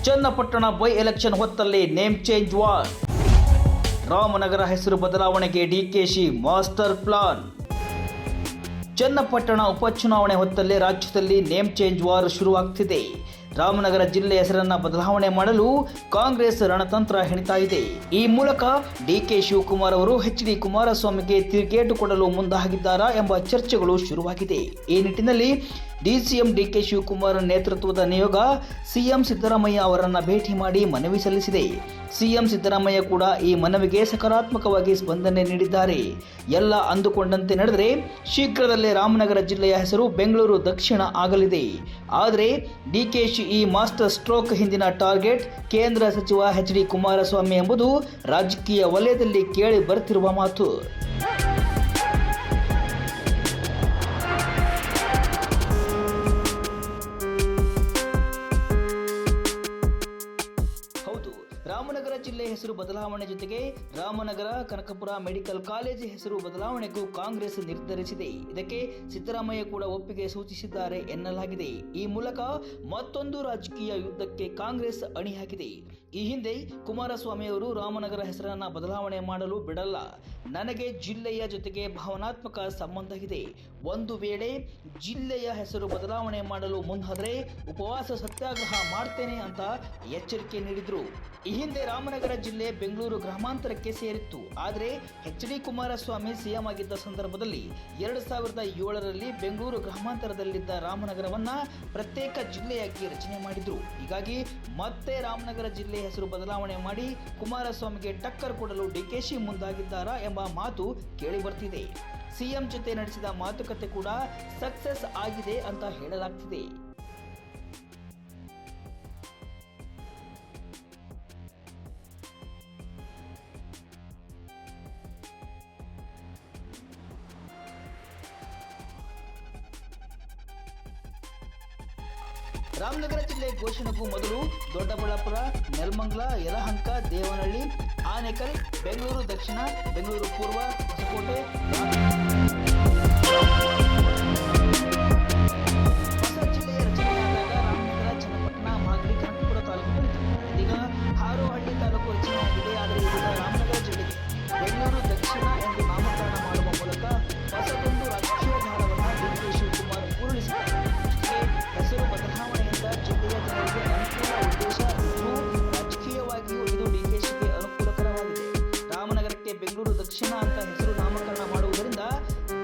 Channapatna by election ಹೊತ್ತಲ್ಲಿ name change war. Ramanagara ಹೆಸರು ಬದಲಾವಣೆಗೆ ಡಿಕೆಶಿ ಮಾಸ್ಟರ್ ಪ್ಲಾನ್. ಚನ್ನಪಟ್ಟಣ ಉಪಚುನಾವಣೆ ಹೊತ್ತಲ್ಲೇ ರಾಜ್ಯದಲ್ಲಿ ನೇಮ್ ಚೇಂಜ್ ವಾರ್ ಶುರುವಾಗ್ತಿದೆ. ರಾಮನಗರ ಜಿಲ್ಲೆ ಹೆಸರನ್ನ ಬದಲಾವಣೆ ಮಾಡಲು ಕಾಂಗ್ರೆಸ್ ರಣತಂತ್ರ ಹೆಣಿತಾ ಇದೆ. ಈ ಮೂಲಕ ಡಿಕೆ ಶಿವಕುಮಾರ್ ಅವರು ಎಚ್.ಡಿ. ಕುಮಾರಸ್ವಾಮಿಗೆ ತಿರುಗೇಟು ಕೊಡಲು ಮುಂದಾಗಿದ್ದಾರಾ ಎಂಬ ಚರ್ಚೆಗಳು ಶುರುವಾಗಿದೆ. ಈ ನಿಟ್ಟಿನಲ್ಲಿ ಡಿಸಿಎಂ ಡಿಕೆ ಶಿವಕುಮಾರ್ ನೇತೃತ್ವದ ನಿಯೋಗ ಸಿಎಂ ಸಿದ್ದರಾಮಯ್ಯ ಅವರನ್ನ ಭೇಟಿ ಮಾಡಿ ಮನವಿ ಸಲ್ಲಿಸಿದೆ. ಸಿಎಂ ಸಿದ್ದರಾಮಯ್ಯ ಕೂಡ ಈ ಮನವಿಗೆ ಸಕಾರಾತ್ಮಕವಾಗಿ ಸ್ಪಂದನೆ ನೀಡಿದ್ದಾರೆ. ಎಲ್ಲ ಅಂದುಕೊಂಡಂತೆ ನಡೆದರೆ ಶೀಘ್ರದಲ್ಲೇ ರಾಮನಗರ ಜಿಲ್ಲೆಯ ಹೆಸರು ಬೆಂಗಳೂರು ದಕ್ಷಿಣ ಆಗಲಿದೆ. ಆದರೆ ಡಿಕೆಶಿ ಈ ಮಾಸ್ಟರ್ ಸ್ಟ್ರೋಕ್ ಹಿಂದಿನ ಟಾರ್ಗೆಟ್ ಕೇಂದ್ರ ಸಚಿವ ಎಚ್.ಡಿ. ಕುಮಾರಸ್ವಾಮಿ ಎಂಬುದು ರಾಜಕೀಯ ವಲಯದಲ್ಲಿ ಕೇಳಿ ಬರುತ್ತಿರುವ ಮಾತು. ರಾಮನಗರ ಜಿಲ್ಲೆ ಹೆಸರು ಬದಲಾವಣೆ ಜೊತೆಗೆ ರಾಮನಗರ ಕನಕಪುರ ಮೆಡಿಕಲ್ ಕಾಲೇಜ್ ಹೆಸರು ಬದಲಾವಣೆಗೂ ಕಾಂಗ್ರೆಸ್ ನಿರ್ಧರಿಸಿದೆ. ಇದಕ್ಕೆ ಸಿದ್ದರಾಮಯ್ಯ ಕೂಡ ಒಪ್ಪಿಗೆ ಸೂಚಿಸಿದ್ದಾರೆ ಎನ್ನಲಾಗಿದೆ. ಈ ಮೂಲಕ ಮತ್ತೊಂದು ರಾಜಕೀಯ ಯುದ್ಧಕ್ಕೆ ಕಾಂಗ್ರೆಸ್ ಅಣಿಯಾಗಿದೆ. ಈ ಹಿಂದೆ ಕುಮಾರಸ್ವಾಮಿ ಅವರು ರಾಮನಗರ ಹೆಸರನ್ನ ಬದಲಾವಣೆ ಮಾಡಲು ಬಿಡಲ್ಲ, ನನಗೆ ಜಿಲ್ಲೆಯ ಜೊತೆಗೆ ಭಾವನಾತ್ಮಕ ಸಂಬಂಧ ಇದೆ, ಒಂದು ವೇಳೆ ಜಿಲ್ಲೆಯ ಹೆಸರು ಬದಲಾವಣೆ ಮಾಡಲು ಮುಂದಾದರೆ ಉಪವಾಸ ಸತ್ಯಾಗ್ರಹ ಮಾಡ್ತೇನೆ ಅಂತ ಎಚ್ಚರಿಕೆ ನೀಡಿದ್ರು. ಈ ಹಿಂದೆ ರಾಮನಗರ ಜಿಲ್ಲೆ ಬೆಂಗಳೂರು ಗ್ರಾಮಾಂತರಕ್ಕೆ ಸೇರಿತ್ತು. ಆದರೆ ಎಚ್.ಡಿ. ಕುಮಾರಸ್ವಾಮಿ ಸಿಎಂ ಆಗಿದ್ದ ಸಂದರ್ಭದಲ್ಲಿ 2007ರಲ್ಲಿ ಬೆಂಗಳೂರು ಗ್ರಾಮಾಂತರದಲ್ಲಿದ್ದ ರಾಮನಗರವನ್ನ ಪ್ರತ್ಯೇಕ ಜಿಲ್ಲೆಯಾಗಿ ರಚನೆ ಮಾಡಿದ್ರು. ಹೀಗಾಗಿ ಮತ್ತೆ ರಾಮನಗರ ಜಿಲ್ಲೆ ಹೆಸರು ಬದಲಾವಣೆ ಮಾಡಿ ಕುಮಾರಸ್ವಾಮಿಗೆ ಟಕ್ಕರ್ ಕೊಡಲು ಡಿಕೆಶಿ ಮುಂದಾಗಿದ್ದಾರಾ ಎಂಬ ಮಾತು ಕೇಳಿ ಬರ್ತಿದೆ. ಸಿಎಂ ಜೊತೆ ನಡೆಸಿದ ಮಾತುಕತೆ ಕೂಡ ಸಕ್ಸಸ್ ಆಗಿದೆ ಅಂತ ಹೇಳಲಾಗ್ತಿದೆ. ರಾಮನಗರ ಜಿಲ್ಲೆ ಘೋಷಣೆಗೂ ಮೊದಲು ದೊಡ್ಡಬಳ್ಳಾಪುರ, ನೆಲಮಂಗಲ, ಯಲಹಂಕ, ದೇವನಹಳ್ಳಿ, ಆನೇಕಲ್, ಬೆಂಗಳೂರು ದಕ್ಷಿಣ, ಬೆಂಗಳೂರು ಪೂರ್ವ, ಹೊಸಕೋಟೆ, ಹೊಸ ಜಿಲ್ಲೆಯ ರಚನೆಯಾದಾಗ ರಾಮನಗರ, ಚನ್ನಪಟ್ಟಣ, ಮಾಗಡಿ, ಕನಕಪುರ ತಾಲೂಕುಗಳಿತ್ತು. ಇದೀಗ ಹಾರೋಹಳ್ಳಿ ತಾಲೂಕು ರಚನೆಯಾಗಿದೆ. ಆದರೆ ಇದೀಗ ರಾಮನಗರ ಜಿಲ್ಲೆಗೆ ಬೆಂಗಳೂರು ದಕ್ಷಿಣ ಎಂದು ನಾಮಕರಣ ಮಾಡುವ ಮೂಲಕ ಹೊಸದೊಂದು ರಾಜಕೀಯ ದಾಳವನ್ನು ಡಿಕೆ ಶಿವಕುಮಾರ್ ಉರುಳಿಸಿದ್ದಾರೆ. ಹೆಸರು ಬದಲಾವಣೆಯಿಂದ ಜಿಲ್ಲೆಯ ಜನರಿಗೆ ಅನುಕೂಲ ಉದ್ದೇಶ ಇದ್ದು ರಾಜಕೀಯವಾಗಿಯೂ ಇದು ಡಿಕೆಶಿಗೆ ಅನುಕೂಲಕರವಾಗಿದೆ. ರಾಮನಗರಕ್ಕೆ ಬೆಂಗಳೂರು ದಕ್ಷಿಣ ಅಂತ ಹೆಸರು ನಾಮಕರಣ ಮಾಡುವುದರಿಂದ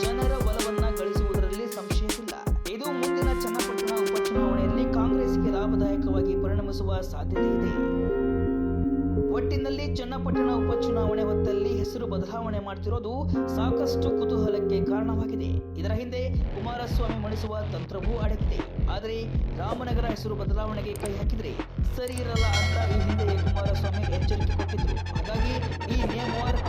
ಜನರ ಒಲವನ್ನ ಗಳಿಸುವುದರಲ್ಲಿ ಸಂಶಯವಿಲ್ಲ. ಇದು ಮುಂದಿನ ಚನ್ನಪಟ್ಟಣ ಉಪಚುನಾವಣೆಯಲ್ಲಿ ಕಾಂಗ್ರೆಸ್ಗೆ ಲಾಭದಾಯಕವಾಗಿ ಪರಿಣಮಿಸುವ ಸಾಧ್ಯತೆ ಇದೆ. ಒಟ್ಟಿನಲ್ಲಿ ಚನ್ನಪಟ್ಟಣ ಉಪಚುನಾವಣೆ ಹೊತ್ತಲ್ಲಿ ಹೆಸರು ಬದಲಾವಣೆ ಮಾಡ್ತಿರೋದು ಸಾಕಷ್ಟು ಕುತೂಹಲಕ್ಕೆ ಕಾರಣವಾಗಿದೆ. ಇದರ ಹಿಂದೆ ಕುಮಾರಸ್ವಾಮಿ ಮಣಿಸುವ ತಂತ್ರವೂ ಅಡಗಿದೆ. ಆದರೆ ರಾಮನಗರ ಹೆಸರು ಬದಲಾವಣೆಗೆ ಕೈ ಹಾಕಿದ್ರೆ ಸರಿ ಇರಲ್ಲ ಅಂತ ಈ ಹಿಂದೆ ಕುಮಾರಸ್ವಾಮಿ ಎಚ್ಚರಿಕೆ ಕೊಟ್ಟಿದ್ರು. ಹಾಗಾಗಿ ಈ ನೇಮ್ ವಾರ್